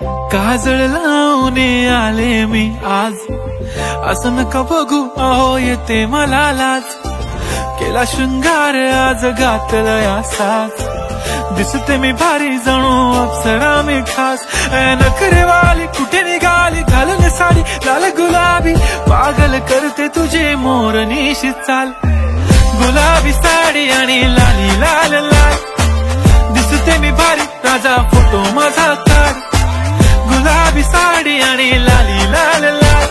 काजळ लावून आले मी आज, असं नका बघू अहो येते मला लाज. केला शृंगार आज घातलाय असाच, दिसते मी भारी जणू अप्सरा मी खास. नखरेवाली कुठे निघाली घालून साडी लाल गुलाबी, पागल करते तुझे मोरनीशी चाल. गुलाबी साडी आणि लाली लाल लाल, दिसते मी भारी राजा फोटो माझा काढ. गुलाबी साडी आणि लाली लाल लाल,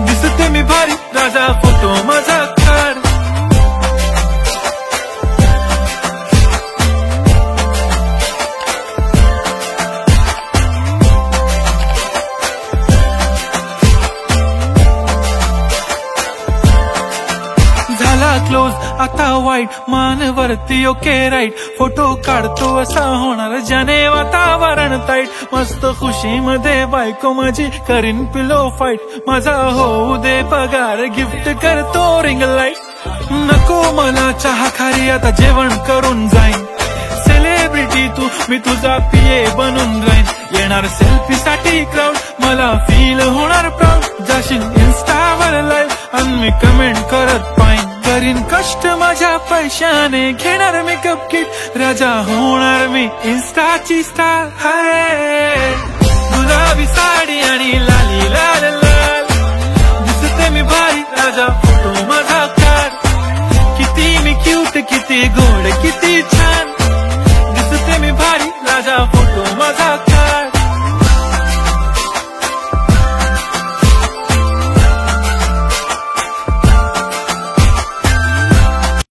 दिसते मी भारी राजा फोटो माझा काढ. झाला क्लोज आता वाईट, मान वरती ओके राईट. फोटो काढतो असा होणार ज्याने वातावरण ताईट. मस्त खुशी मध्ये बायको माझी करीन पिलो फाईट. माझा होऊ दे पगार गिफ्ट करतो रिंग लाईट. नको मला चहा खारी आता जेवण करून जाईन. सेलिब्रिटी तू मी तुझा पिये बनून राहीन. येणार सेल्फी साठी क्राऊड मला फील होणार प्राऊड. जाशील इन्स्टावर लाईव्ह आणि मी कमेंट करत पाईन. करीन कष्ट माझ्या पैशाने घेणार मेकअप किट. राजा होणार मी इन्स्टाची स्टार. हाय गुलाबी साडी आणि लाली लाल लाल, दिसते मी भारी राजा फोटो माझा काढ. किती मी क्यूट किती गोड किती छान, दिसते मी भारी राजा फोटो माझा काढ.